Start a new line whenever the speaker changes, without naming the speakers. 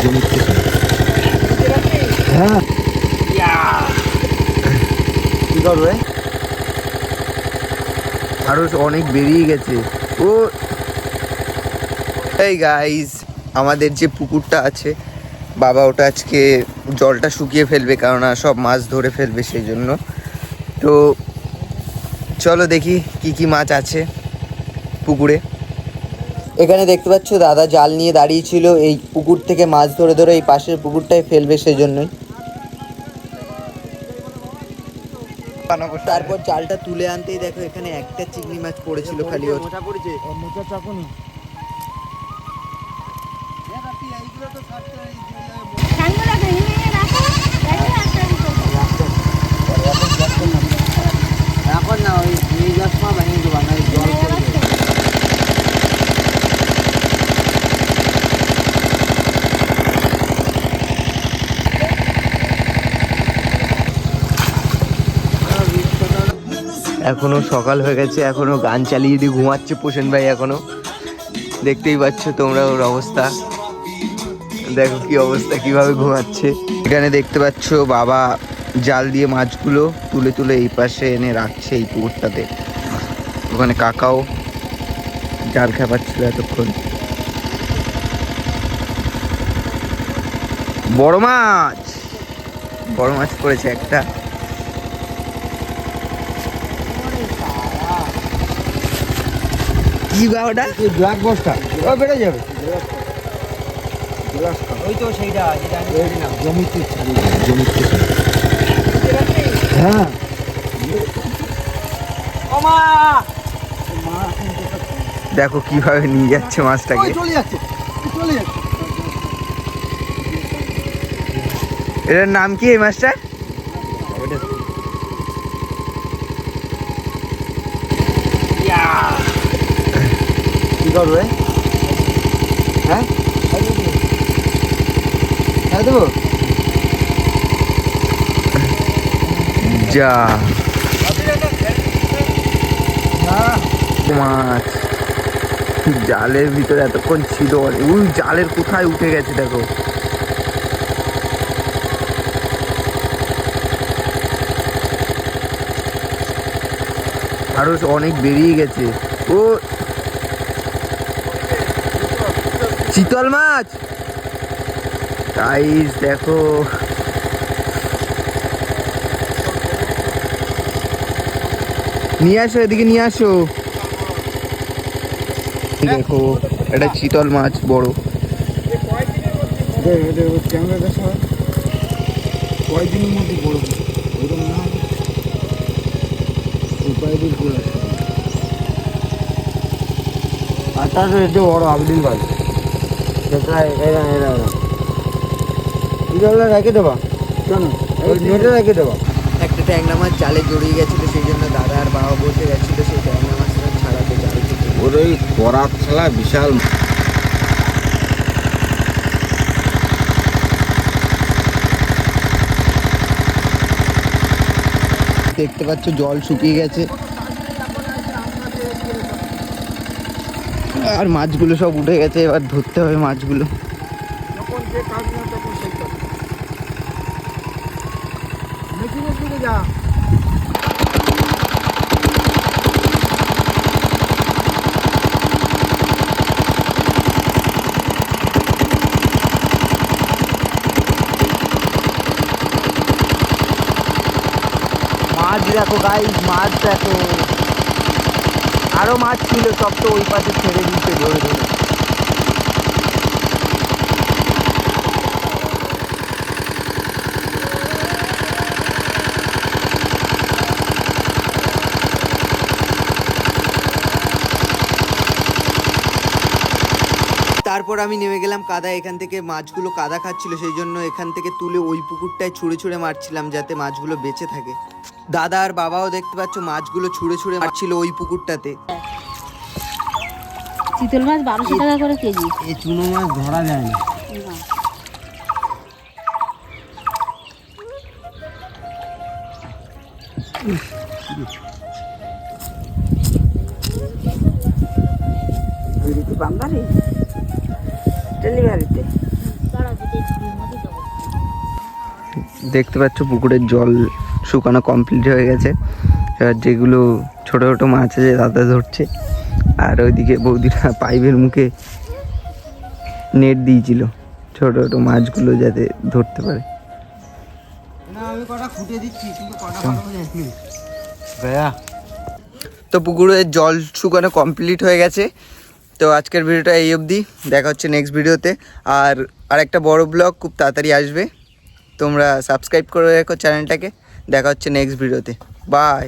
জমির থেকে। হ্যাঁ কি করবে, আরো অনেক বেরিয়ে গেছে। ও এই গাইস, আমাদের যে পুকুরটা আছে, বাবা ওটা আজকে জলটা শুকিয়ে ফেলবে, কারণ সব মাছ ধরে ফেলবে, সেই জন্য। তো চলো দেখি কি কি মাছ আছে পুকুরে। এখানে দেখতে পাচ্ছ দাদা জাল নিয়ে দাঁড়িয়ে ছিল, এই পুকুর থেকে মাছ ধরে ধরে এই পাশের পুকুরটায় ফেলবে, সেই জন্যই। তারপর জালটা তুলে আনতেই দেখো এখানে একটা চিংড়ি মাছ পড়েছিল খালি। এখন না ওই চশমা বানিয়ে দেবো না, জল এখনো সকাল হয়ে গেছে, এখনো গান চালিয়ে দিয়ে ঘুমাচ্ছে পোষণ ভাই এখনো। দেখতেই পাচ্ছ তোমরা ওর অবস্থা, দেখো কি অবস্থা, কিভাবে ঘুমাচ্ছে। এখানে দেখতে পাচ্ছ বাবা জাল দিয়ে মাছগুলো তুলে তুলে এই পাশে এনে রাখছে এই পুকুরটাতে। ওখানে কাকাও জাল খেপাচ্ছিল এতক্ষণ। বড় মাছ, বড় মাছ পড়েছে একটা। কি বা ওটা? ব্ল্যাক বস্তা, ও বেড়ে যাবে। ওই তো সেইটা যেটা আমি জানি না, জমিতে ছাড়ি, জমিতে। হ্যাঁ দেখো কিভাবে নিয়ে যাচ্ছে মাছটাকে। এটার নাম কি এই মাছটা? কি করবে? হ্যাঁ দেবো যা মাছ জালের ভিতরে এতক্ষণ ছিল, ওই জালের কোথায় উঠে গেছে দেখো। আরো অনেক বেরিয়ে গেছে। ও চিতল মাছ গাইস দেখো, নিয়ে আসো এদিকে, নিয়ে আসো। দেখো এটা চিতল মাছ বড়। কয়দিনের মধ্যে বড় আটাশো, এতে বড় আবেদিন বাজে সেটা। রেখে দেবা, কেন নেটে রেখে দেবা। একটা ট্যাংরা মাছ জালে জড়িয়ে গেছিলো, সেই জন্য দাদা আর বাবা বসে গেছিল সেই ট্যাংরা মাছটা ছাড়াতে জাল থেকে। ওর ওই করাত ছাড়া বিশাল। দেখতে পাচ্ছ জল শুকিয়ে গেছে, আর মাছগুলো সব উঠে গেছে। এবার ধরতে হবে মাছগুলো। মাছ দেখো গাইস, মাছ দেখো, আরো মাছ ছিল, সব তো ওই পাশে ছেড়ে দিচ্ছে ধরে ধরে। তারপর আমি নেমে গেলাম কাদায়। এখান থেকে মাছগুলো কাদা খাচ্ছিল, সেই জন্য এখান থেকে তুলে ওই পুকুরটায় ছুঁড়ে ছুঁড়ে মারছিলাম যাতে মাছগুলো বেঁচে থাকে। দাদা আর বাবাও দেখতে পাচ্ছ মাছগুলো ছুঁড়ে ছুঁড়ে মারছিল ওই পুকুরটাতে।
চিতল মাছ 1200 টাকা করে কেজি।
এই চুনো মাছ ধরা যায় না। বাঙালি ডেলিভারিতে দেখতে পাচ্ছ পুকুরের জল শুকানো কমপ্লিট হয়ে গেছে। এবার যেগুলো ছোট ছোট মাছ আছে দাদা ধরছে, আর ওইদিকে বৌদিরা পাইপের মুখে নেট দিয়েছিল ছোট ছোট মাছগুলো যাতে ধরতে পারে। তো পুকুরের জল শুকানো কমপ্লিট হয়ে গেছে। তো আজকের ভিডিওটা এই অবধি, দেখা হচ্ছে নেক্সট ভিডিওতে। আর আরেকটা বড় ব্লগ খুব তাড়াতাড়ি আসবে, তোমরা সাবস্ক্রাইব করে রেখো চ্যানেলটাকে। দেখা হচ্ছে নেক্সট ভিডিওতে, বাই।